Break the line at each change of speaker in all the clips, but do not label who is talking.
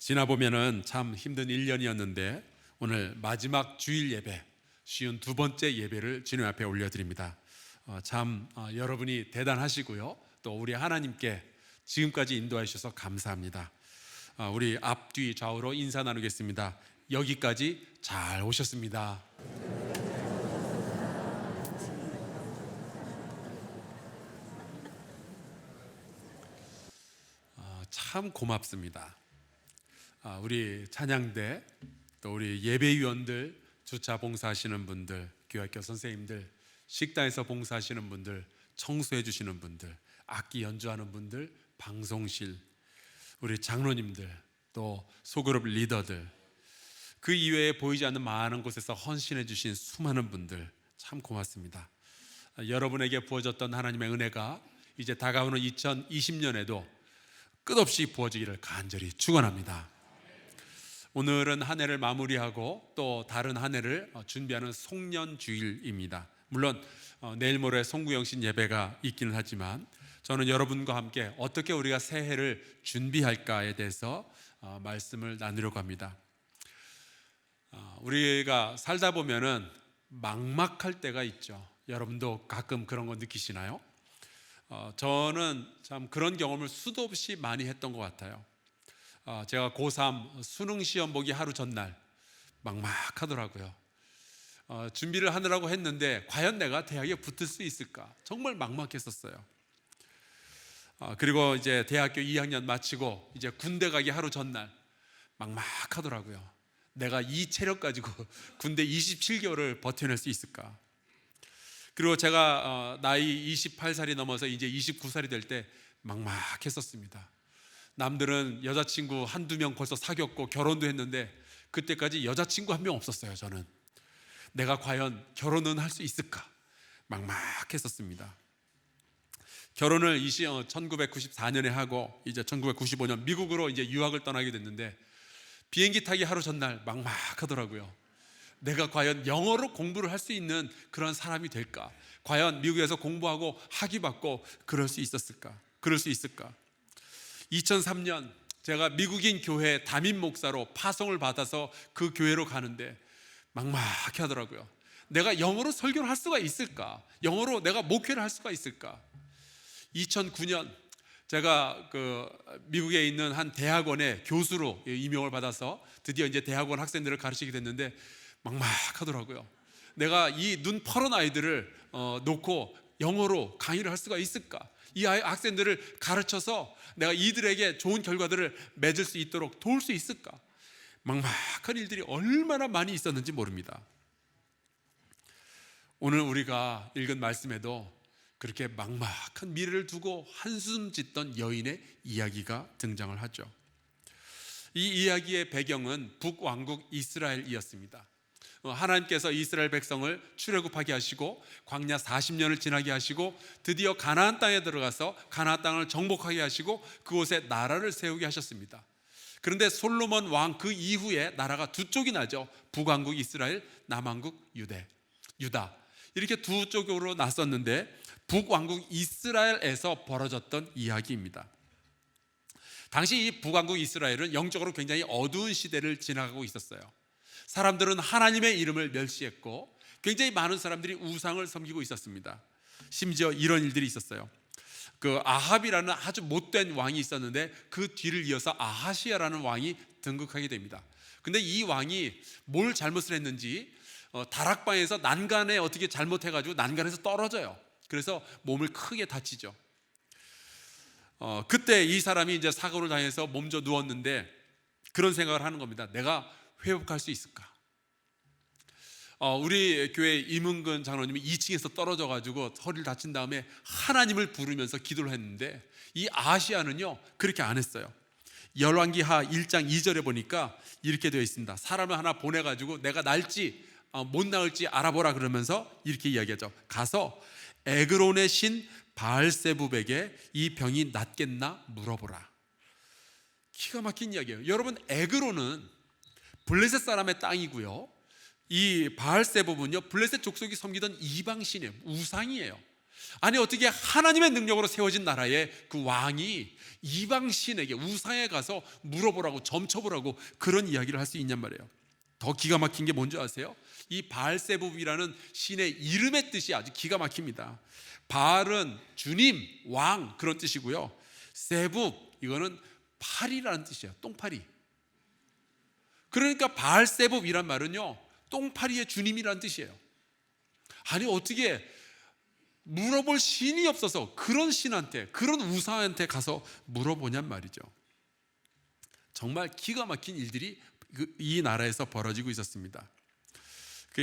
지나보면은 참 힘든 1년이었는데 오늘 마지막 주일 예배, 52번째 예배를 주님 앞에 올려드립니다. 여러분이 대단하시고요, 또 우리 하나님께 지금까지 인도해 주셔서 감사합니다. 우리 앞뒤 좌우로 인사 나누겠습니다. 여기까지 잘 오셨습니다. 참 고맙습니다. 우리 찬양대, 또 우리 예배위원들, 주차 봉사하시는 분들, 교회학교 선생님들, 식당에서 봉사하시는 분들, 청소해 주시는 분들, 악기 연주하는 분들, 방송실, 우리 장로님들, 또 소그룹 리더들, 그 이외에 보이지 않는 많은 곳에서 헌신해 주신 수많은 분들, 참 고맙습니다. 여러분에게 부어졌던 하나님의 은혜가 이제 다가오는 2020년에도 끝없이 부어지기를 간절히 축원합니다. 오늘은 한 해를 마무리하고 또 다른 한 해를 준비하는 송년주일입니다. 물론 내일 모레 송구영신 예배가 있기는 하지만 저는 여러분과 함께 어떻게 우리가 새해를 준비할까에 대해서 말씀을 나누려고 합니다. 우리가 살다 보면은 막막할 때가 있죠. 여러분도 가끔 그런 거 느끼시나요? 저는 참 그런 경험을 수도 없이 많이 했던 것 같아요. 제가 고3 수능 시험 보기 하루 전날 막막하더라고요. 준비를 하느라고 했는데 과연 내가 대학에 붙을 수 있을까? 정말 막막했었어요. 그리고 이제 대학교 2학년 마치고 이제 군대 가기 하루 전날 막막하더라고요. 내가 이 체력 가지고 군대 27개월을 버텨낼 수 있을까? 그리고 제가 나이 28살이 넘어서 이제 29살이 될 때 막막했었습니다. 남들은 여자친구 한두 명 벌써 사귀었고 결혼도 했는데 그때까지 여자친구 한 명 없었어요. 저는 내가 과연 결혼은 할 수 있을까 막막했었습니다. 결혼을 1994년에 하고 이제 1995년 미국으로 이제 유학을 떠나게 됐는데 비행기 타기 하루 전날 막막하더라고요. 내가 과연 영어로 공부를 할 수 있는 그런 사람이 될까? 과연 미국에서 공부하고 학위 받고 그럴 수 있을까? 2003년 제가 미국인 교회 담임 목사로 파송을 받아서 그 교회로 가는데 막막해 하더라고요. 내가 영어로 설교를 할 수가 있을까? 영어로 내가 목회를 할 수가 있을까? 2009년 제가 미국에 있는 한 대학원의 교수로 임용을 받아서 드디어 이제 대학원 학생들을 가르치게 됐는데 막막하더라고요. 내가 이 눈 퍼런 아이들을 놓고 영어로 강의를 할 수가 있을까? 이 학생들을 가르쳐서 내가 이들에게 좋은 결과들을 맺을 수 있도록 도울 수 있을까? 막막한 일들이 얼마나 많이 있었는지 모릅니다. 오늘 우리가 읽은 말씀에도 그렇게 막막한 미래를 두고 한숨 짓던 여인의 이야기가 등장을 하죠. 이 이야기의 배경은 북왕국 이스라엘이었습니다. 하나님께서 이스라엘 백성을 출애굽하게 하시고 광야 40년을 지나게 하시고 드디어 가나안 땅에 들어가서 가나안 땅을 정복하게 하시고 그곳에 나라를 세우게 하셨습니다. 그런데 솔로몬 왕 그 이후에 나라가 두 쪽이 나죠. 북왕국 이스라엘, 남왕국 유다, 이렇게 두 쪽으로 났었는데 북왕국 이스라엘에서 벌어졌던 이야기입니다. 당시 이 북왕국 이스라엘은 영적으로 굉장히 어두운 시대를 지나가고 있었어요. 사람들은 하나님의 이름을 멸시했고 굉장히 많은 사람들이 우상을 섬기고 있었습니다. 심지어 이런 일들이 있었어요. 아합이라는 아주 못된 왕이 있었는데 그 뒤를 이어서 아하시아라는 왕이 등극하게 됩니다. 근데 이 왕이 뭘 잘못을 했는지 다락방에서 난간에 어떻게 잘못해가지고 난간에서 떨어져요. 그래서 몸을 크게 다치죠. 그때 이 사람이 이제 사고를 당해서 몸져 누웠는데 그런 생각을 하는 겁니다. 내가 회복할 수 있을까? 우리 교회 임은근 장로님이 2층에서 떨어져 가지고 허리를 다친 다음에 하나님을 부르면서 기도를 했는데 이 아시아는요 그렇게 안 했어요. 열왕기하 1장 2절에 보니까 이렇게 되어 있습니다. 사람을 하나 보내 가지고 내가 날지 못 나을지 알아보라 그러면서 이렇게 이야기하죠. 가서 에그론의 신 바알세붑에게 이 병이 낫겠나 물어보라. 기가 막힌 이야기예요. 여러분, 에그론은 블레셋 사람의 땅이고요, 이 바알세붑은요 블레셋 족속이 섬기던 이방신이에요. 우상이에요. 아니 어떻게 하나님의 능력으로 세워진 나라의 그 왕이 이방 신에게 우상에 가서 물어보라고 점쳐보라고 그런 이야기를 할 수 있냔 말이에요. 더 기가 막힌 게 뭔지 아세요? 이 바알세붑이라는 신의 이름의 뜻이 아주 기가 막힙니다. 바알은 주님, 왕 그런 뜻이고요. 세붑 이거는 파리라는 뜻이에요. 똥파리. 그러니까 바알세붑이란 말은요, 똥파리의 주님이라는 뜻이에요. 아니 어떻게 물어볼 신이 없어서 그런 신한테, 그런 우상한테 가서 물어보냔 말이죠. 정말 기가 막힌 일들이 이 나라에서 벌어지고 있었습니다.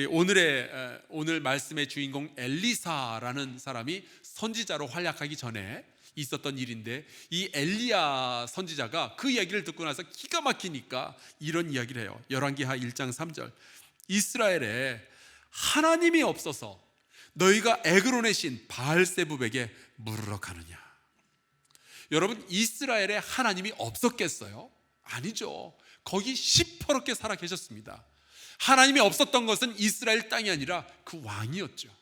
오늘 말씀의 주인공 엘리사라는 사람이 선지자로 활약하기 전에 있었던 일인데, 이 엘리야 선지자가 그 이야기를 듣고 나서 기가 막히니까 이런 이야기를 해요. 열왕기하 1장 3절, 이스라엘에 하나님이 없어서 너희가 에그론의 신 바알세붑에게 물으러 가느냐. 여러분, 이스라엘에 하나님이 없었겠어요? 아니죠. 거기 시퍼렇게 살아 계셨습니다. 하나님이 없었던 것은 이스라엘 땅이 아니라 그 왕이었죠.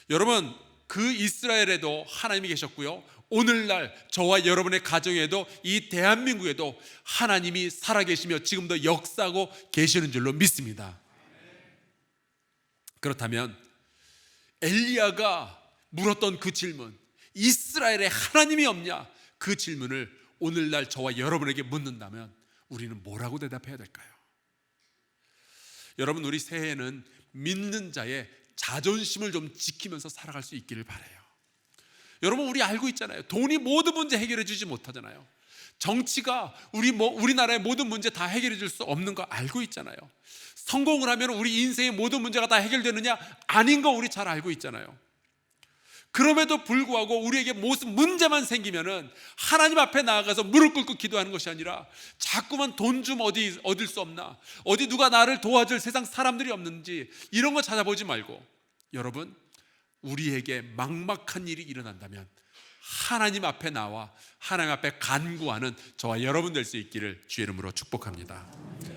여러분, 그 이스라엘에도 하나님이 계셨고요, 오늘날 저와 여러분의 가정에도 이 대한민국에도 하나님이 살아계시며 지금도 역사하고 계시는 줄로 믿습니다. 그렇다면 엘리야가 물었던 그 질문, 이스라엘에 하나님이 없냐, 그 질문을 오늘날 저와 여러분에게 묻는다면 우리는 뭐라고 대답해야 될까요? 여러분, 우리 새해에는 믿는 자의 자존심을 좀 지키면서 살아갈 수 있기를 바라요. 여러분, 우리 알고 있잖아요. 돈이 모든 문제 해결해 주지 못하잖아요. 정치가 우리나라의 모든 문제 다 해결해 줄 수 없는 거 알고 있잖아요. 성공을 하면 우리 인생의 모든 문제가 다 해결되느냐? 아닌 거 우리 잘 알고 있잖아요. 그럼에도 불구하고 우리에게 무슨 문제만 생기면은 하나님 앞에 나아가서 무릎 꿇고 기도하는 것이 아니라 자꾸만 돈 좀 얻을 수 없나, 어디 누가 나를 도와줄 세상 사람들이 없는지 이런 거 찾아보지 말고, 여러분, 우리에게 막막한 일이 일어난다면 하나님 앞에 나와 하나님 앞에 간구하는 저와 여러분 될 수 있기를 주의 이름으로 축복합니다.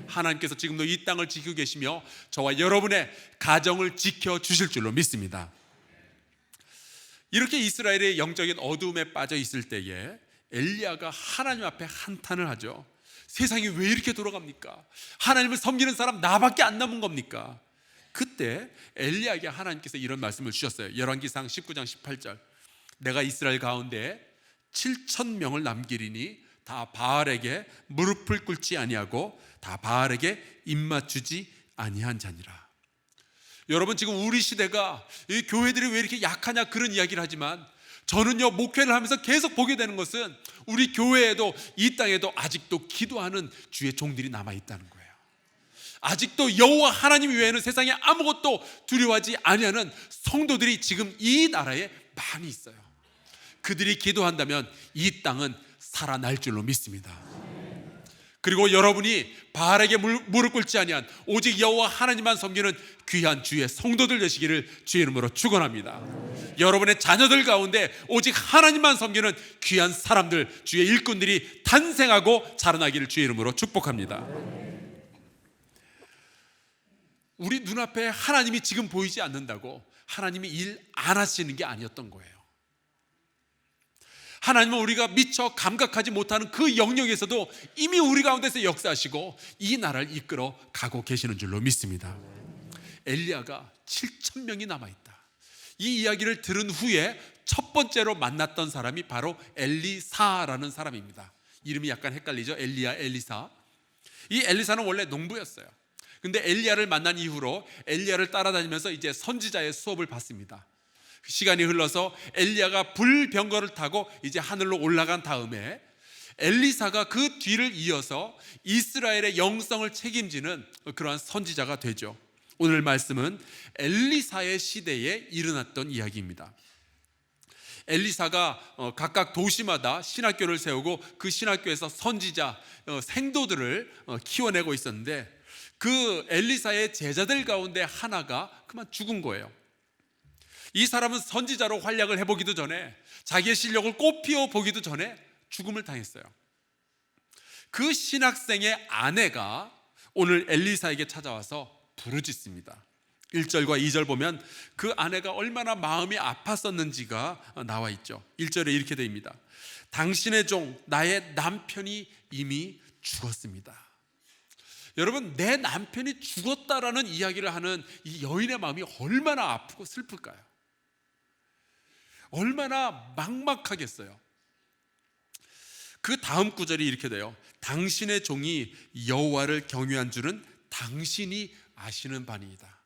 하나님께서 지금도 이 땅을 지키고 계시며 저와 여러분의 가정을 지켜주실 줄로 믿습니다. 이렇게 이스라엘의 영적인 어두움에 빠져 있을 때에 엘리야가 하나님 앞에 한탄을 하죠. 세상이 왜 이렇게 돌아갑니까? 하나님을 섬기는 사람 나밖에 안 남은 겁니까? 그때 엘리야에게 하나님께서 이런 말씀을 주셨어요. 열왕기상 19장 18절, 내가 이스라엘 가운데 7,000명을 남기리니 다 바알에게 무릎을 꿇지 아니하고 다 바알에게 입맞추지 아니한 자니라. 여러분, 지금 우리 시대가 이 교회들이 왜 이렇게 약하냐 그런 이야기를 하지만, 저는요, 목회를 하면서 계속 보게 되는 것은 우리 교회에도 이 땅에도 아직도 기도하는 주의 종들이 남아있다는 거예요. 아직도 여호와 하나님 외에는 세상에 아무것도 두려워하지 아니하는 성도들이 지금 이 나라에 많이 있어요. 그들이 기도한다면 이 땅은 살아날 줄로 믿습니다. 그리고 여러분이 바알에게 무릎 꿇지 아니한 오직 여호와 하나님만 섬기는 귀한 주의 성도들 되시기를 주의 이름으로 축원합니다. 여러분의 자녀들 가운데 오직 하나님만 섬기는 귀한 사람들, 주의 일꾼들이 탄생하고 자라나기를 주의 이름으로 축복합니다. 우리 눈앞에 하나님이 지금 보이지 않는다고 하나님이 일 안 하시는 게 아니었던 거예요. 하나님은 우리가 미처 감각하지 못하는 그 영역에서도 이미 우리 가운데서 역사하시고 이 나라를 이끌어 가고 계시는 줄로 믿습니다. 엘리야가 7,000명이 남아있다. 이 이야기를 들은 후에 첫 번째로 만났던 사람이 바로 엘리사라는 사람입니다. 이름이 약간 헷갈리죠? 엘리야, 엘리사. 이 엘리사는 원래 농부였어요. 근데 엘리야를 만난 이후로 엘리야를 따라다니면서 이제 선지자의 수업을 받습니다. 시간이 흘러서 엘리야가 불병거를 타고 이제 하늘로 올라간 다음에 엘리사가 그 뒤를 이어서 이스라엘의 영성을 책임지는 그러한 선지자가 되죠. 오늘 말씀은 엘리사의 시대에 일어났던 이야기입니다. 엘리사가 각각 도시마다 신학교를 세우고 그 신학교에서 선지자, 생도들을 키워내고 있었는데, 그 엘리사의 제자들 가운데 하나가 그만 죽은 거예요. 이 사람은 선지자로 활약을 해보기도 전에, 자기의 실력을 꽃피워 보기도 전에 죽음을 당했어요. 그 신학생의 아내가 오늘 엘리사에게 찾아와서 부르짖습니다. 1절과 2절 보면 그 아내가 얼마나 마음이 아팠었는지가 나와 있죠. 1절에 이렇게 됩니다. 당신의 종 나의 남편이 이미 죽었습니다. 여러분, 내 남편이 죽었다라는 이야기를 하는 이 여인의 마음이 얼마나 아프고 슬플까요? 얼마나 막막하겠어요. 그 다음 구절이 이렇게 돼요. 당신의 종이 여호와를 경외한 줄은 당신이 아시는 바니이다.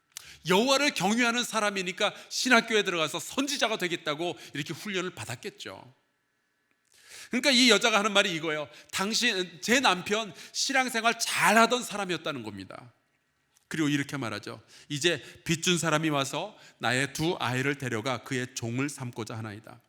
여호와를 경외하는 사람이니까 신학교에 들어가서 선지자가 되겠다고 이렇게 훈련을 받았겠죠. 그러니까 이 여자가 하는 말이 이거예요. 제 남편 신앙생활 잘하던 사람이었다는 겁니다. 그리고 이렇게 말하죠. 이제 빚준 사람이 와서 나의 두 아이를 데려가 그의 종을 삼고자 하나이다.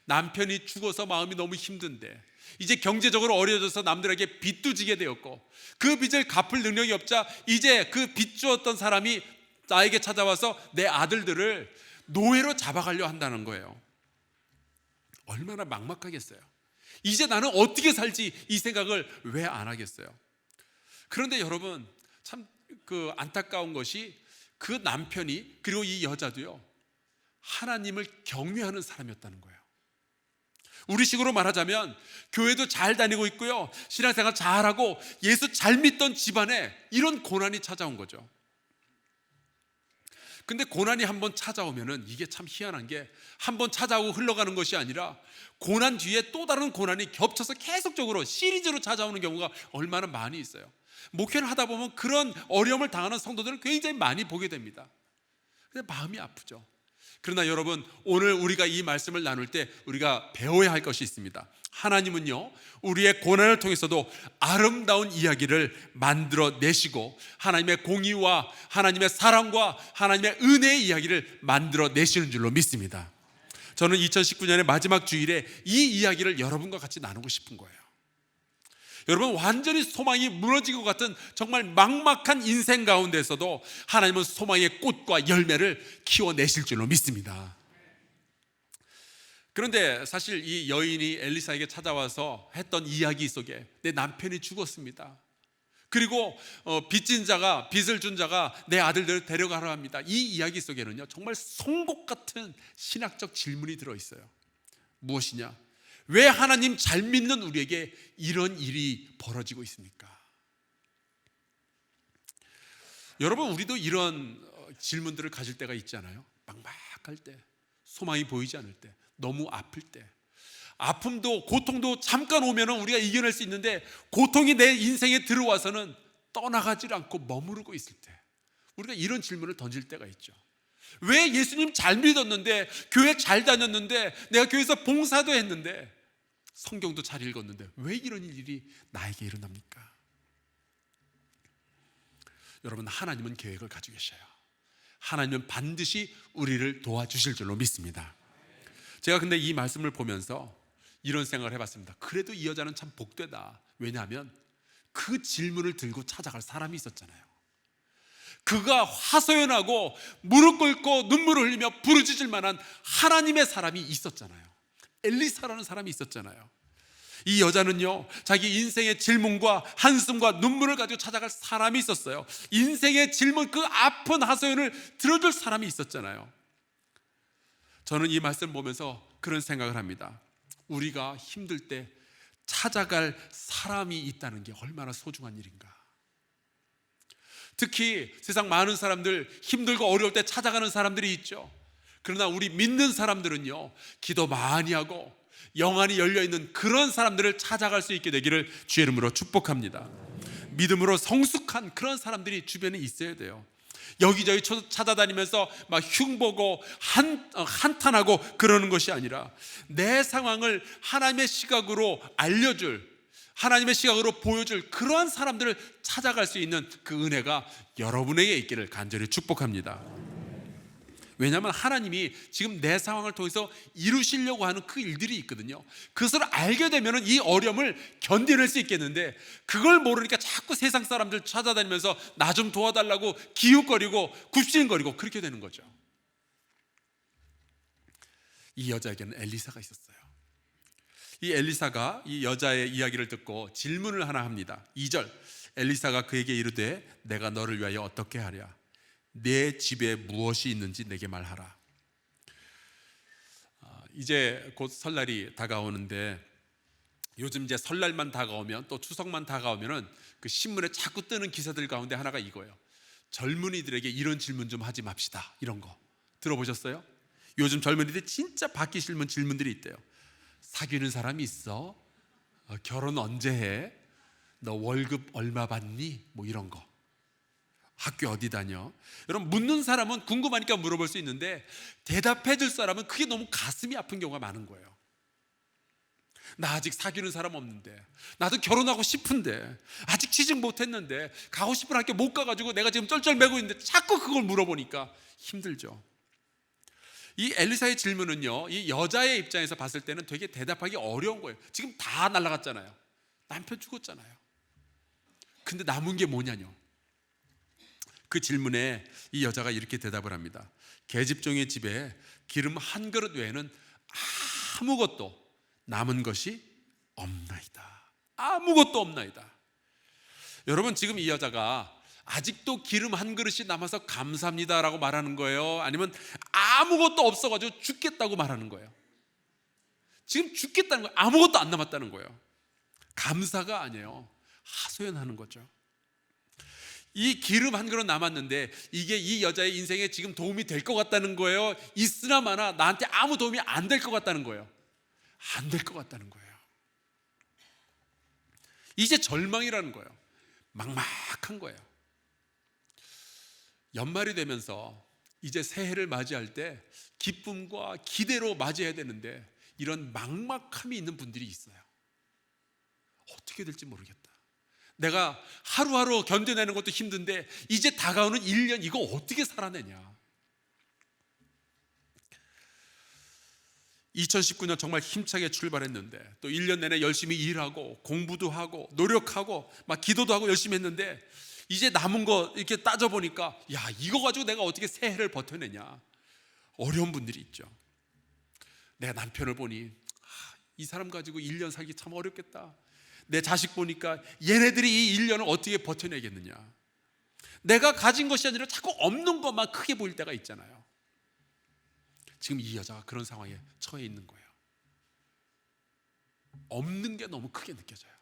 남편이 죽어서 마음이 너무 힘든데 이제 경제적으로 어려져서 남들에게 빚도 지게 되었고 그 빚을 갚을 능력이 없자 이제 그 빚 주었던 사람이 나에게 찾아와서 내 아들들을 노예로 잡아가려 한다는 거예요. 얼마나 막막하겠어요. 이제 나는 어떻게 살지 이 생각을 왜 안 하겠어요. 그런데 여러분, 참 안타까운 것이 그 남편이, 그리고 이 여자도요, 하나님을 경외하는 사람이었다는 거예요. 우리식으로 말하자면 교회도 잘 다니고 있고요, 신앙생활 잘하고 예수 잘 믿던 집안에 이런 고난이 찾아온 거죠. 근데 고난이 한번 찾아오면은 이게 참 희한한 게 한번 찾아오고 흘러가는 것이 아니라 고난 뒤에 또 다른 고난이 겹쳐서 계속적으로 시리즈로 찾아오는 경우가 얼마나 많이 있어요. 목회를 하다 보면 그런 어려움을 당하는 성도들을 굉장히 많이 보게 됩니다. 근데 마음이 아프죠. 그러나 여러분, 오늘 우리가 이 말씀을 나눌 때 우리가 배워야 할 것이 있습니다. 하나님은요, 우리의 고난을 통해서도 아름다운 이야기를 만들어내시고 하나님의 공의와 하나님의 사랑과 하나님의 은혜의 이야기를 만들어내시는 줄로 믿습니다. 저는 2019년의 마지막 주일에 이 이야기를 여러분과 같이 나누고 싶은 거예요. 여러분, 완전히 소망이 무너진 것 같은 정말 막막한 인생 가운데서도 하나님은 소망의 꽃과 열매를 키워내실 줄로 믿습니다. 그런데 사실 이 여인이 엘리사에게 찾아와서 했던 이야기 속에 내 남편이 죽었습니다. 그리고 빚진 자가, 빚을 준 자가 내 아들들을 데려가라 합니다. 이 이야기 속에는요, 정말 송곳 같은 신학적 질문이 들어있어요. 무엇이냐? 왜 하나님 잘 믿는 우리에게 이런 일이 벌어지고 있습니까? 여러분, 우리도 이런 질문들을 가질 때가 있잖아요. 막막할 때, 소망이 보이지 않을 때, 너무 아플 때, 아픔도 고통도 잠깐 오면 우리가 이겨낼 수 있는데 고통이 내 인생에 들어와서는 떠나가지 않고 머무르고 있을 때 우리가 이런 질문을 던질 때가 있죠. 왜 예수님 잘 믿었는데, 교회 잘 다녔는데, 내가 교회에서 봉사도 했는데, 성경도 잘 읽었는데 왜 이런 일이 나에게 일어납니까? 여러분, 하나님은 계획을 가지고 계셔요. 하나님은 반드시 우리를 도와주실 줄로 믿습니다. 제가 근데 이 말씀을 보면서 이런 생각을 해봤습니다. 그래도 이 여자는 참 복되다. 왜냐하면 그 질문을 들고 찾아갈 사람이 있었잖아요. 그가 하소연하고 무릎 꿇고 눈물을 흘리며 부르짖을 만한 하나님의 사람이 있었잖아요. 엘리사라는 사람이 있었잖아요. 이 여자는요, 자기 인생의 질문과 한숨과 눈물을 가지고 찾아갈 사람이 있었어요. 인생의 질문, 그 아픈 하소연을 들어줄 사람이 있었잖아요. 저는 이 말씀 보면서 그런 생각을 합니다. 우리가 힘들 때 찾아갈 사람이 있다는 게 얼마나 소중한 일인가. 특히 세상 많은 사람들, 힘들고 어려울 때 찾아가는 사람들이 있죠. 그러나 우리 믿는 사람들은요, 기도 많이 하고 영안이 열려있는 그런 사람들을 찾아갈 수 있게 되기를 주의 이름으로 축복합니다. 믿음으로 성숙한 그런 사람들이 주변에 있어야 돼요. 여기저기 찾아다니면서 막 흉보고 한탄하고 그러는 것이 아니라 내 상황을 하나님의 시각으로 알려줄, 하나님의 시각으로 보여줄 그러한 사람들을 찾아갈 수 있는 그 은혜가 여러분에게 있기를 간절히 축복합니다. 왜냐하면 하나님이 지금 내 상황을 통해서 이루시려고 하는 그 일들이 있거든요. 그것을 알게 되면 이 어려움을 견뎌낼 수 있겠는데, 그걸 모르니까 자꾸 세상 사람들 찾아다니면서 나 좀 도와달라고 기웃거리고 굽신거리고 그렇게 되는 거죠. 이 여자에게는 엘리사가 있었어요. 이 엘리사가 이 여자의 이야기를 듣고 질문을 하나 합니다. 2절, 엘리사가 그에게 이르되 내가 너를 위하여 어떻게 하랴? 내 집에 무엇이 있는지 내게 말하라. 이제 곧 설날이 다가오는데 요즘 이제 설날만 다가오면 또 추석만 다가오면은 그 신문에 자꾸 뜨는 기사들 가운데 하나가 이거예요. 젊은이들에게 이런 질문 좀 하지 맙시다. 이런 거 들어보셨어요? 요즘 젊은이들이 진짜 받기 싫은 질문들이 있대요. 사귀는 사람이 있어? 결혼 언제 해? 너 월급 얼마 받니? 뭐 이런 거. 학교 어디 다녀? 여러분, 묻는 사람은 궁금하니까 물어볼 수 있는데 대답해 줄 사람은 그게 너무 가슴이 아픈 경우가 많은 거예요. 나 아직 사귀는 사람 없는데, 나도 결혼하고 싶은데, 아직 취직 못했는데, 가고 싶은 학교 못 가가지고 내가 지금 쩔쩔매고 있는데 자꾸 그걸 물어보니까 힘들죠. 이 엘리사의 질문은요, 이 여자의 입장에서 봤을 때는 되게 대답하기 어려운 거예요. 지금 다 날아갔잖아요. 남편 죽었잖아요. 근데 남은 게 뭐냐뇨. 그 질문에 이 여자가 이렇게 대답을 합니다. 계집종의 집에 기름 한 그릇 외에는 아무것도 남은 것이 없나이다. 아무것도 없나이다. 여러분, 지금 이 여자가 아직도 기름 한 그릇이 남아서 감사합니다라고 말하는 거예요? 아니면 아무것도 없어가지고 죽겠다고 말하는 거예요? 지금 죽겠다는 거예요. 아무것도 안 남았다는 거예요. 감사가 아니에요. 하소연하는 거죠. 이 기름 한 그릇 남았는데 이게 이 여자의 인생에 지금 도움이 될 것 같다는 거예요? 있으나 마나 나한테 아무 도움이 안 될 것 같다는 거예요? 안 될 것 같다는 거예요. 이제 절망이라는 거예요. 막막한 거예요. 연말이 되면서 이제 새해를 맞이할 때 기쁨과 기대로 맞이해야 되는데 이런 막막함이 있는 분들이 있어요. 어떻게 될지 모르겠다. 내가 하루하루 견뎌내는 것도 힘든데 이제 다가오는 1년 이거 어떻게 살아내냐. 2019년 정말 힘차게 출발했는데 또 1년 내내 열심히 일하고 공부도 하고 노력하고 막 기도도 하고 열심히 했는데 이제 남은 거 이렇게 따져보니까 야, 이거 가지고 내가 어떻게 새해를 버텨내냐. 어려운 분들이 있죠. 내가 남편을 보니 이 사람 가지고 1년 살기 참 어렵겠다. 내 자식 보니까 얘네들이 이 1년을 어떻게 버텨내겠느냐. 내가 가진 것이 아니라 자꾸 없는 것만 크게 보일 때가 있잖아요. 지금 이 여자가 그런 상황에 처해 있는 거예요. 없는 게 너무 크게 느껴져요.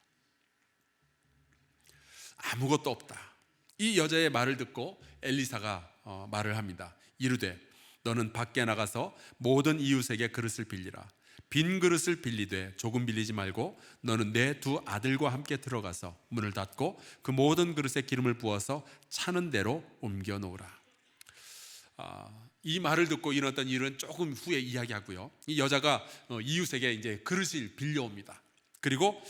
아무것도 없다. 이 여자의 말을 듣고 엘리사가 말을 합니다. 이르되 너는 밖에 나가서 모든 이웃에게 그릇을 빌리라. 빈 그릇을 빌리되 조금 빌리지 말고 너는 내 두 아들과 함께 들어가서 문을 닫고 그 모든 그릇에 기름을 부어서 차는 대로 옮겨 놓으라. 이 말을 듣고 일어났던 일은 조금 후에 이야기하고요. 이 여자가 이웃에게 이제 그릇을 빌려옵니다. 그리고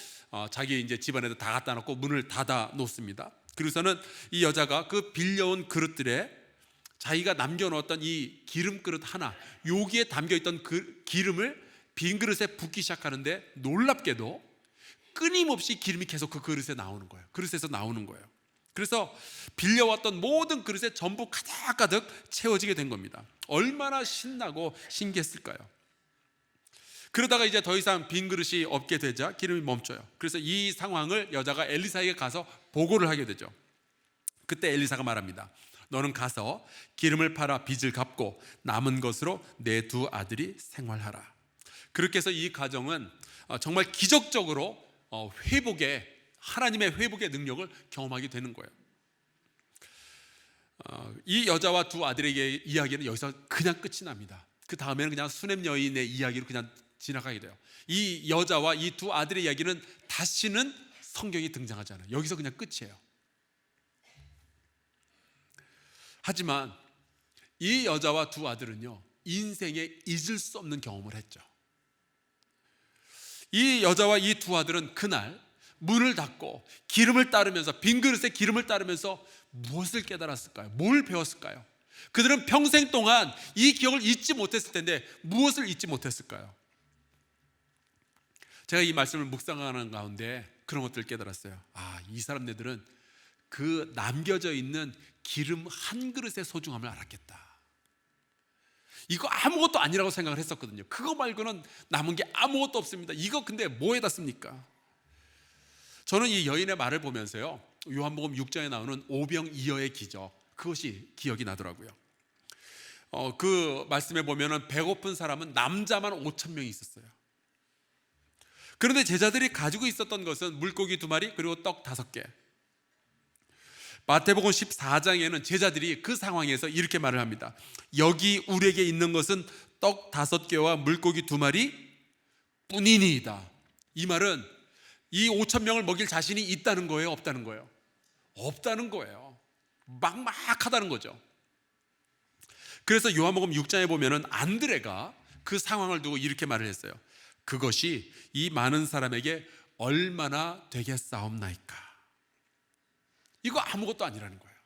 자기 이제 집안에도 다 갖다 놓고 문을 닫아 놓습니다. 그래서는 이 여자가 그 빌려온 그릇들에 자기가 남겨놓았던 이 기름 그릇 하나, 여기에 담겨있던 그 기름을 빈 그릇에 붓기 시작하는데 놀랍게도 끊임없이 기름이 계속 그 그릇에 나오는 거예요. 그릇에서 나오는 거예요. 그래서 빌려왔던 모든 그릇에 전부 가득가득 채워지게 된 겁니다. 얼마나 신나고 신기했을까요? 그러다가 이제 더 이상 빈 그릇이 없게 되자 기름이 멈춰요. 그래서 이 상황을 여자가 엘리사에게 가서 보고를 하게 되죠. 그때 엘리사가 말합니다. 너는 가서 기름을 팔아 빚을 갚고 남은 것으로 내 두 아들이 생활하라. 그렇게 해서 이 가정은 정말 기적적으로 하나님의 회복의 능력을 경험하게 되는 거예요. 이 여자와 두 아들에게 이야기는 여기서 그냥 끝이 납니다. 그 다음에는 그냥 수냄 여인의 이야기로 그냥 지나가게 돼요. 이 여자와 이 두 아들의 이야기는 다시는 성경이 등장하지 않아요. 여기서 그냥 끝이에요. 하지만 이 여자와 두 아들은요, 인생에 잊을 수 없는 경험을 했죠. 이 여자와 이 두 아들은 그날 문을 닫고 기름을 따르면서, 빈 그릇에 기름을 따르면서 무엇을 깨달았을까요? 뭘 배웠을까요? 그들은 평생 동안 이 기억을 잊지 못했을 텐데 무엇을 잊지 못했을까요? 제가 이 말씀을 묵상하는 가운데 그런 것들을 깨달았어요. 이 사람네들은 그 남겨져 있는 기름 한 그릇의 소중함을 알았겠다. 이거 아무것도 아니라고 생각을 했었거든요. 그거 말고는 남은 게 아무것도 없습니다. 이거 근데 뭐에다 씁니까? 저는 이 여인의 말을 보면서요, 요한복음 6장에 나오는 오병이어의 기적, 그것이 기억이 나더라고요. 그 말씀에 보면은 배고픈 사람은 남자만 5천 명이 있었어요. 그런데 제자들이 가지고 있었던 것은 물고기 2마리 그리고 떡 5개. 마태복음 14장에는 제자들이 그 상황에서 이렇게 말을 합니다. 여기 우리에게 있는 것은 떡 5개와 물고기 2마리 뿐이니이다. 이 말은 이 5천 명을 먹일 자신이 있다는 거예요, 없다는 거예요? 없다는 거예요. 막막하다는 거죠. 그래서 요한복음 6장에 보면은 안드레가 그 상황을 두고 이렇게 말을 했어요. 그것이 이 많은 사람에게 얼마나 되겠사옵나이까. 이거 아무것도 아니라는 거예요.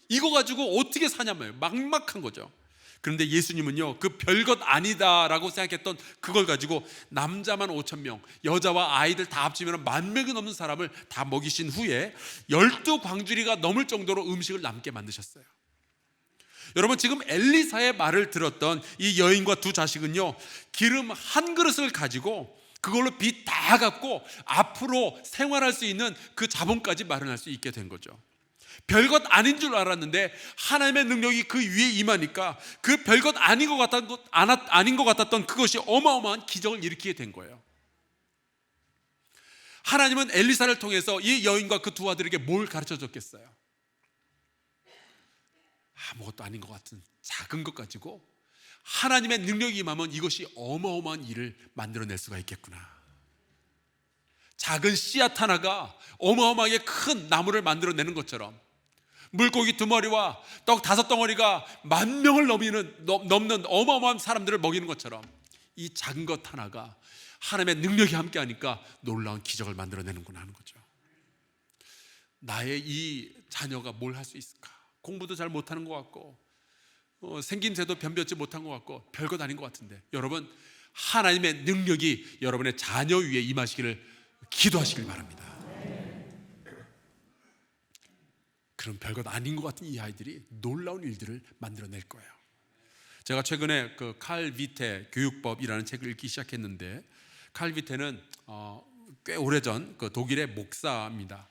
이거 가지고 어떻게 사냐며요. 막막한 거죠. 그런데 예수님은요, 그 별것 아니다라고 생각했던 그걸 가지고 남자만 5천 명, 여자와 아이들 다 합치면 10,000명이 넘는 사람을 다 먹이신 후에 12광주리가 넘을 정도로 음식을 남게 만드셨어요. 여러분, 지금 엘리사의 말을 들었던 이 여인과 2 자식은요, 기름 한 그릇을 가지고 그걸로 빚 다 갚고 앞으로 생활할 수 있는 그 자본까지 마련할 수 있게 된 거죠. 별것 아닌 줄 알았는데 하나님의 능력이 그 위에 임하니까 그 별것 아닌 것 같았던 그것이 어마어마한 기적을 일으키게 된 거예요. 하나님은 엘리사를 통해서 이 여인과 그 2 아들에게 뭘 가르쳐 줬겠어요? 아무것도 아닌 것 같은 작은 것 가지고 하나님의 능력이 임하면 이것이 어마어마한 일을 만들어낼 수가 있겠구나. 작은 씨앗 하나가 어마어마하게 큰 나무를 만들어내는 것처럼 물고기 2마리와 떡 5덩어리가 10,000명을 넘는 어마어마한 사람들을 먹이는 것처럼 이 작은 것 하나가 하나님의 능력이 함께 하니까 놀라운 기적을 만들어내는구나 하는 거죠. 나의 이 자녀가 뭘 할 수 있을까? 공부도 잘 못하는 것 같고 생김새도 변변치 못한 것 같고 별것 아닌 것 같은데, 여러분, 하나님의 능력이 여러분의 자녀 위에 임하시기를 기도하시길 바랍니다. 그런 별것 아닌 것 같은 이 아이들이 놀라운 일들을 만들어낼 거예요. 제가 최근에 그 칼 비테 교육법이라는 책을 읽기 시작했는데, 칼 비테는 꽤 오래전 그 독일의 목사입니다.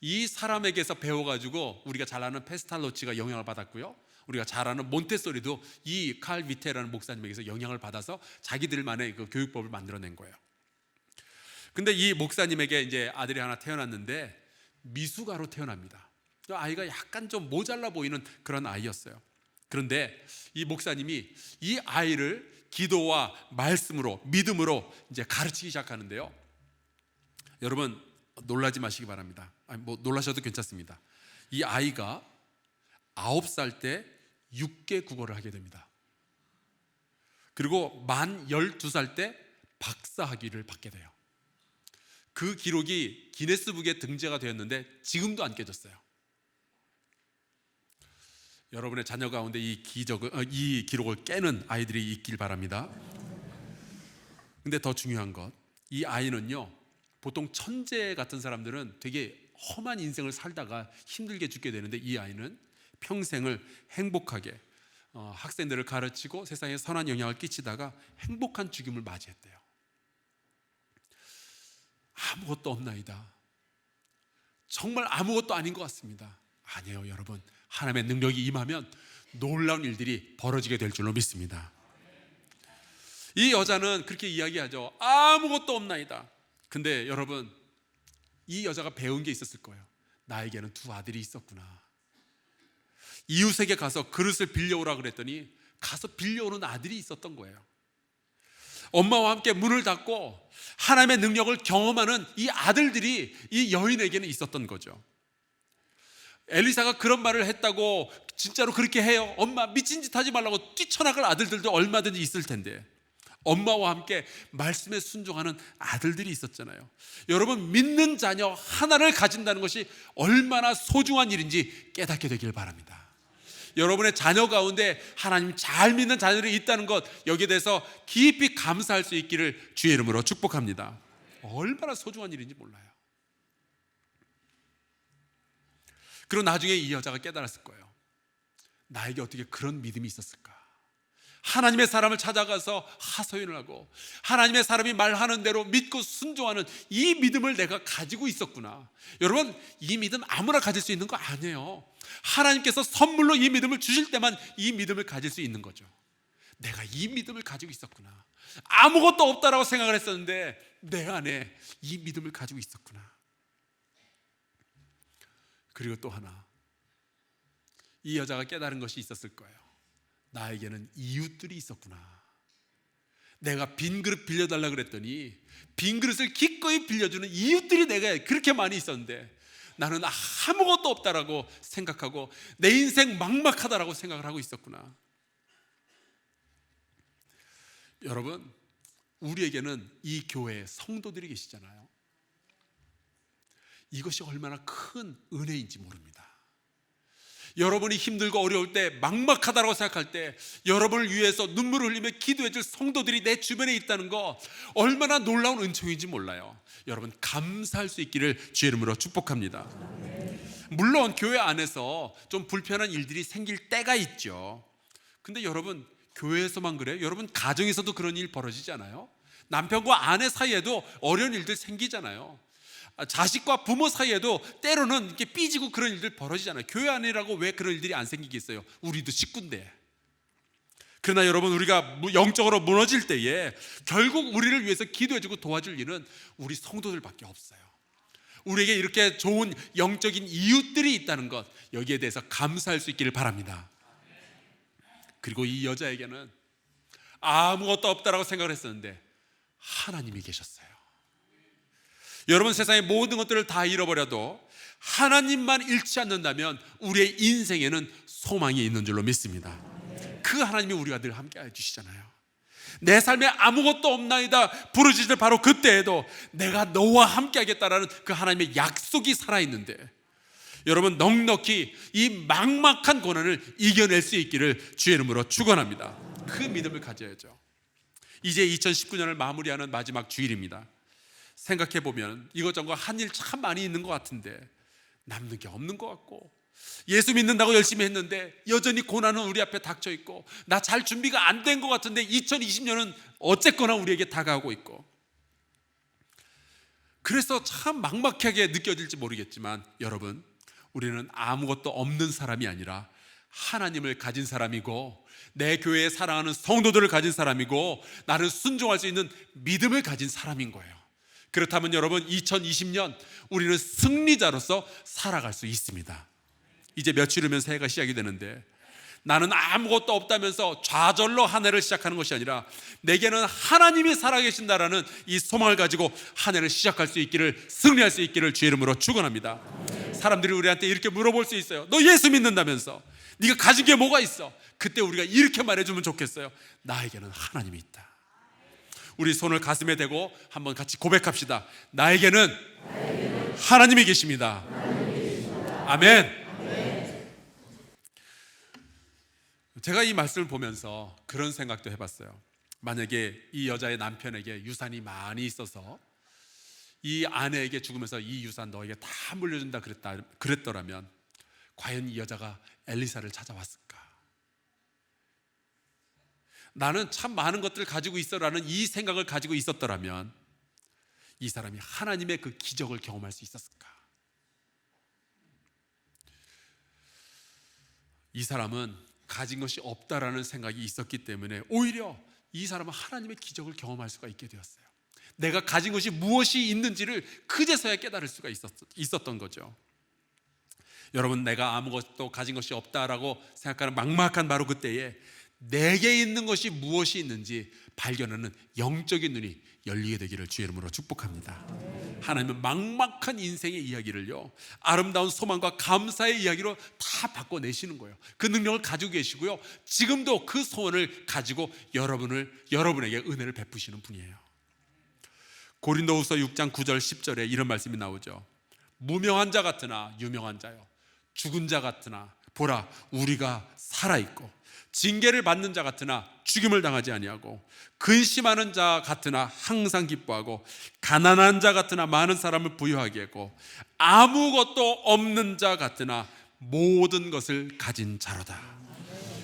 이 사람에게서 배워가지고 우리가 잘 아는 페스탈로치가 영향을 받았고요, 우리가 잘 아는 몬테소리도 이 칼 비테라는 목사님에게서 영향을 받아서 자기들만의 그 교육법을 만들어낸 거예요. 근데 이 목사님에게 이제 아들이 하나 태어났는데 미숙아로 태어납니다. 아이가 약간 좀 모자라 보이는 그런 아이였어요. 그런데 이 목사님이 이 아이를 기도와 말씀으로, 믿음으로 이제 가르치기 시작하는데요. 여러분, 놀라지 마시기 바랍니다. 놀라셔도 괜찮습니다. 이 아이가 9살 때 6개 국어를 하게 됩니다. 그리고 만 12살 때 박사학위를 받게 돼요. 그 기록이 기네스북에 등재가 되었는데 지금도 안 깨졌어요. 여러분의 자녀 가운데 이 기록을 깨는 아이들이 있길 바랍니다. 근데 더 중요한 것, 이 아이는요, 보통 천재 같은 사람들은 되게 험한 인생을 살다가 힘들게 죽게 되는데, 이 아이는 평생을 행복하게 학생들을 가르치고 세상에 선한 영향을 끼치다가 행복한 죽음을 맞이했대요. 아무것도 없나이다. 정말 아무것도 아닌 것 같습니다. 아니에요, 여러분. 하나님의 능력이 임하면 놀라운 일들이 벌어지게 될 줄로 믿습니다. 이 여자는 그렇게 이야기하죠. 아무것도 없나이다. 근데 여러분, 이 여자가 배운 게 있었을 거예요. 나에게는 2 아들이 있었구나. 이웃에게 가서 그릇을 빌려오라 그랬더니 가서 빌려오는 아들이 있었던 거예요. 엄마와 함께 문을 닫고 하나님의 능력을 경험하는 이 아들들이 이 여인에게는 있었던 거죠. 엘리사가 그런 말을 했다고 진짜로 그렇게 해요? 엄마 미친 짓 하지 말라고 뛰쳐나갈 아들들도 얼마든지 있을 텐데, 엄마와 함께 말씀에 순종하는 아들들이 있었잖아요. 여러분, 믿는 자녀 하나를 가진다는 것이 얼마나 소중한 일인지 깨닫게 되길 바랍니다. 여러분의 자녀 가운데 하나님 잘 믿는 자녀들이 있다는 것, 여기에 대해서 깊이 감사할 수 있기를 주의 이름으로 축복합니다. 얼마나 소중한 일인지 몰라요. 그리고 나중에 이 여자가 깨달았을 거예요. 나에게 어떻게 그런 믿음이 있었을까? 하나님의 사람을 찾아가서 하소연을 하고 하나님의 사람이 말하는 대로 믿고 순종하는 이 믿음을 내가 가지고 있었구나. 여러분, 이 믿음 아무나 가질 수 있는 거 아니에요. 하나님께서 선물로 이 믿음을 주실 때만 이 믿음을 가질 수 있는 거죠. 내가 이 믿음을 가지고 있었구나. 아무것도 없다라고 생각을 했었는데 내 안에 이 믿음을 가지고 있었구나. 그리고 또 하나, 이 여자가 깨달은 것이 있었을 거예요. 나에게는 이웃들이 있었구나. 내가 빈 그릇 빌려달라 그랬더니 빈 그릇을 기꺼이 빌려주는 이웃들이 내가 그렇게 많이 있었는데 나는 아무것도 없다라고 생각하고 내 인생 막막하다라고 생각을 하고 있었구나. 여러분, 우리에게는 이 교회에 성도들이 계시잖아요. 이것이 얼마나 큰 은혜인지 모릅니다. 여러분이 힘들고 어려울 때, 막막하다고 생각할 때 여러분을 위해서 눈물을 흘리며 기도해 줄 성도들이 내 주변에 있다는 거 얼마나 놀라운 은총인지 몰라요. 여러분, 감사할 수 있기를 주의 이름으로 축복합니다. 물론 교회 안에서 좀 불편한 일들이 생길 때가 있죠. 근데 여러분, 교회에서만 그래요? 여러분, 가정에서도 그런 일 벌어지지 않아요? 남편과 아내 사이에도 어려운 일들 생기잖아요. 자식과 부모 사이에도 때로는 이렇게 삐지고 그런 일들 벌어지잖아요. 교회 안이라고 왜 그런 일들이 안 생기겠어요? 우리도 식구인데. 그러나 여러분, 우리가 영적으로 무너질 때에 결국 우리를 위해서 기도해주고 도와줄 일은 우리 성도들밖에 없어요. 우리에게 이렇게 좋은 영적인 이웃들이 있다는 것, 여기에 대해서 감사할 수 있기를 바랍니다. 그리고 이 여자에게는 아무것도 없다라고 생각을 했었는데 하나님이 계셨어요. 여러분, 세상의 모든 것들을 다 잃어버려도 하나님만 잃지 않는다면 우리의 인생에는 소망이 있는 줄로 믿습니다. 그 하나님이 우리가 늘 함께 해주시잖아요. 내 삶에 아무것도 없나이다 부르짖을 바로 그때에도 내가 너와 함께 하겠다라는 그 하나님의 약속이 살아있는데, 여러분, 넉넉히 이 막막한 고난을 이겨낼 수 있기를 주의 이름으로 축원합니다. 그 믿음을 가져야죠. 이제 2019년을 마무리하는 마지막 주일입니다. 생각해보면 이것저것 한 일 참 많이 있는 것 같은데 남는 게 없는 것 같고, 예수 믿는다고 열심히 했는데 여전히 고난은 우리 앞에 닥쳐있고, 나 잘 준비가 안 된 것 같은데 2020년은 어쨌거나 우리에게 다가오고 있고, 그래서 참 막막하게 느껴질지 모르겠지만 여러분, 우리는 아무것도 없는 사람이 아니라 하나님을 가진 사람이고 내 교회에 사랑하는 성도들을 가진 사람이고 나를 순종할 수 있는 믿음을 가진 사람인 거예요. 그렇다면 여러분, 2020년 우리는 승리자로서 살아갈 수 있습니다. 이제 며칠 후면 새해가 시작이 되는데 나는 아무것도 없다면서 좌절로 한 해를 시작하는 것이 아니라 내게는 하나님이 살아계신다라는 이 소망을 가지고 한 해를 시작할 수 있기를, 승리할 수 있기를 주의 이름으로 축원합니다. 사람들이 우리한테 이렇게 물어볼 수 있어요. 너 예수 믿는다면서 네가 가진 게 뭐가 있어? 그때 우리가 이렇게 말해주면 좋겠어요. 나에게는 하나님이 있다. 우리 손을 가슴에 대고 한번 같이 고백합시다. 나에게는 하나님이 계십니다. 아멘. 제가 이 말씀을 보면서 그런 생각도 해봤어요. 만약에 이 여자의 남편에게 유산이 많이 있어서 이 아내에게 죽으면서 이 유산 너에게 다 물려준다 그랬더라면 과연 이 여자가 엘리사를 찾아왔을까? 나는 참 많은 것들을 가지고 있어라는 이 생각을 가지고 있었더라면 이 사람이 하나님의 그 기적을 경험할 수 있었을까? 이 사람은 가진 것이 없다라는 생각이 있었기 때문에 오히려 이 사람은 하나님의 기적을 경험할 수가 있게 되었어요. 내가 가진 것이 무엇이 있는지를 그제서야 깨달을 수가 있었던 거죠. 여러분, 내가 아무것도 가진 것이 없다라고 생각하는 막막한 바로 그때에 내게 있는 것이 무엇이 있는지 발견하는 영적인 눈이 열리게 되기를 주의 이름으로 축복합니다. 하나님은 막막한 인생의 이야기를요, 아름다운 소망과 감사의 이야기로 다 바꿔내시는 거예요. 그 능력을 가지고 계시고요, 지금도 그 소원을 가지고 여러분에게 은혜를 베푸시는 분이에요. 고린도후서 6장 9절 10절에 이런 말씀이 나오죠. 무명한 자 같으나 유명한 자요, 죽은 자 같으나 보라 우리가 살아있고, 징계를 받는 자 같으나 죽임을 당하지 아니하고, 근심하는 자 같으나 항상 기뻐하고, 가난한 자 같으나 많은 사람을 부유하게 하고, 아무것도 없는 자 같으나 모든 것을 가진 자로다.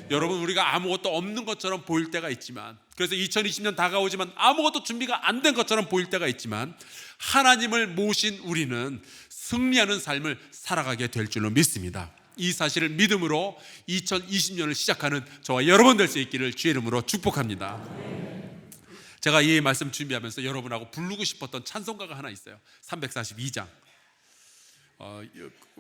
여러분, 우리가 아무것도 없는 것처럼 보일 때가 있지만, 그래서 2020년 다가오지만 아무것도 준비가 안 된 것처럼 보일 때가 있지만, 하나님을 모신 우리는 승리하는 삶을 살아가게 될 줄로 믿습니다. 이 사실을 믿음으로 2020년을 시작하는 저와 여러분 될 수 있기를 주의 이름으로 축복합니다. 제가 이 말씀 준비하면서 여러분하고 부르고 싶었던 찬송가가 하나 있어요. 342장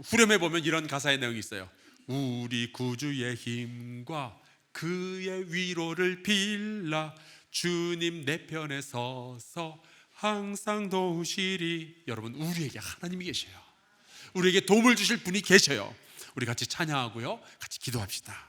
후렴에 보면 이런 가사의 내용이 있어요. 우리 구주의 힘과 그의 위로를 빌라 주님 내 편에 서서 항상 도우시리. 여러분, 우리에게 하나님이 계셔요. 우리에게 도움을 주실 분이 계셔요. 우리 같이 찬양하고요, 같이 기도합시다.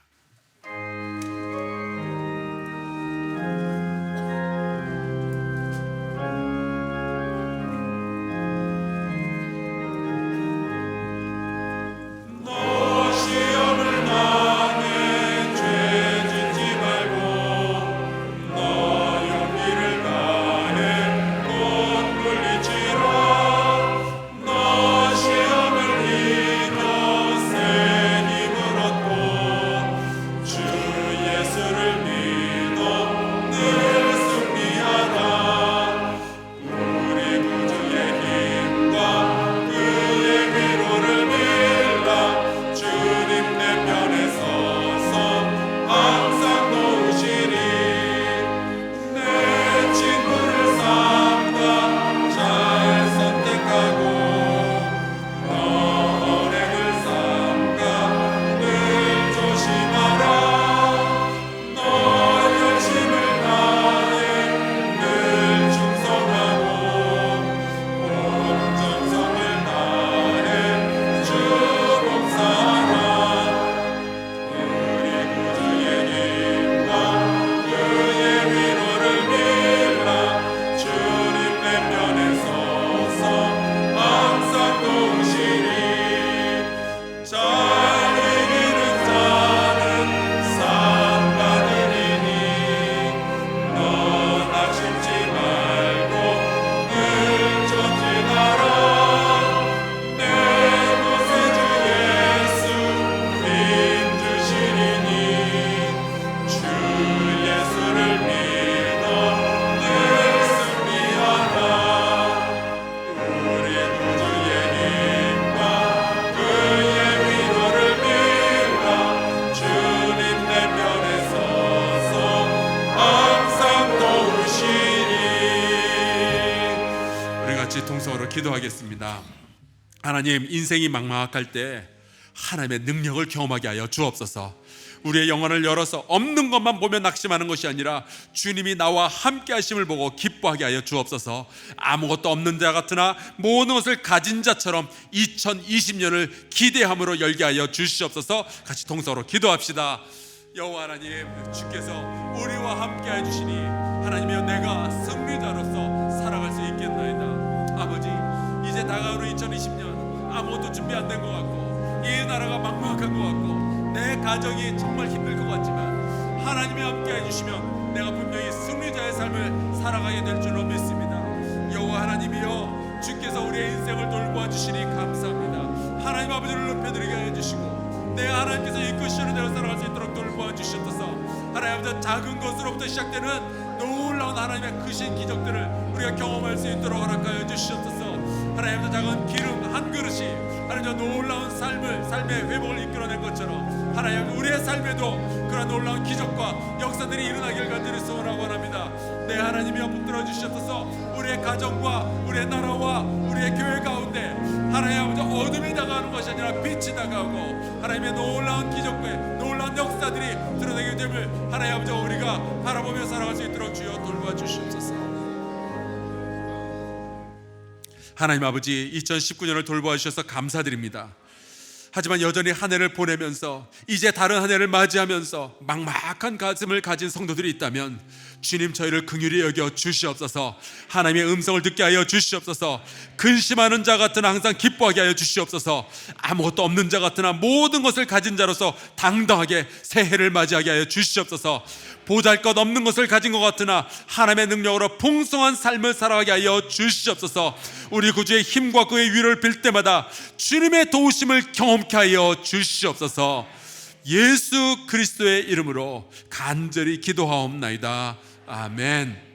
기도하겠습니다. 하나님, 인생이 막막할 때 하나님의 능력을 경험하게 하여 주옵소서. 우리의 영혼을 열어서 없는 것만 보며 낙심하는 것이 아니라 주님이 나와 함께 하심을 보고 기뻐하게 하여 주옵소서. 아무것도 없는 자 같으나 모든 것을 가진 자처럼 2020년을 기대함으로 열게 하여 주시옵소서. 같이 동서로 기도합시다. 여호와 하나님, 주께서 우리와 함께 해주시니 하나님이여, 내가 승리자로서 살아갈 수 있겠나이다. 아버지, 이제 다가오는 2020년 아무것도 준비 안 된 것 같고 이 나라가 막막한 것 같고 내 가정이 정말 힘들 것 같지만 하나님이 함께 해주시면 내가 분명히 승리자의 삶을 살아가게 될 줄로 믿습니다. 여호와 하나님이여, 주께서 우리의 인생을 돌보아 주시니 감사합니다. 하나님 아버지를 높여드리게 해주시고 내가 하나님께서 이끄시는 대로 살아갈 수 있도록 돌보아 주시옵소서. 하나님 아버지, 작은 것으로부터 시작되는 놀라운 하나님의 크신 기적들을 우리가 경험할 수 있도록 허락하여 주시옵소서. 하나님 아버지, 작은 기름 한 그릇이 하나님 놀라운 삶의 회복을 이끌어낸 것처럼 하나님 아버지, 우리의 삶에도 그런 놀라운 기적과 역사들이 일어나길 간절히 소원하고 원합니다. 네, 하나님이여, 붙들어 주시옵소서. 우리의 가정과 우리의 나라와 우리의 교회 가운데 하나님 아버지, 어둠이 다가오는 것이 아니라 빛이 다가오고 하나님의 놀라운 기적과 놀라운 역사들이 드러나게 됨을 하나님 아버지, 우리가 바라보며 살아갈 수 있도록 주여 돌봐 주시옵소서. 하나님 아버지, 2019년을 돌보아 주셔서 감사드립니다. 하지만 여전히 한 해를 보내면서 이제 다른 한 해를 맞이하면서 막막한 가슴을 가진 성도들이 있다면 주님, 저희를 긍휼히 여겨 주시옵소서. 하나님의 음성을 듣게 하여 주시옵소서. 근심하는 자 같으나 항상 기뻐하게 하여 주시옵소서. 아무것도 없는 자 같으나 모든 것을 가진 자로서 당당하게 새해를 맞이하게 하여 주시옵소서. 보잘것없는 것을 가진 것 같으나 하나님의 능력으로 풍성한 삶을 살아가게 하여 주시옵소서. 우리 구주의 힘과 그의 위로를 빌 때마다 주님의 도우심을 경험케 하여 주시옵소서. 예수 그리스도의 이름으로 간절히 기도하옵나이다. 아멘.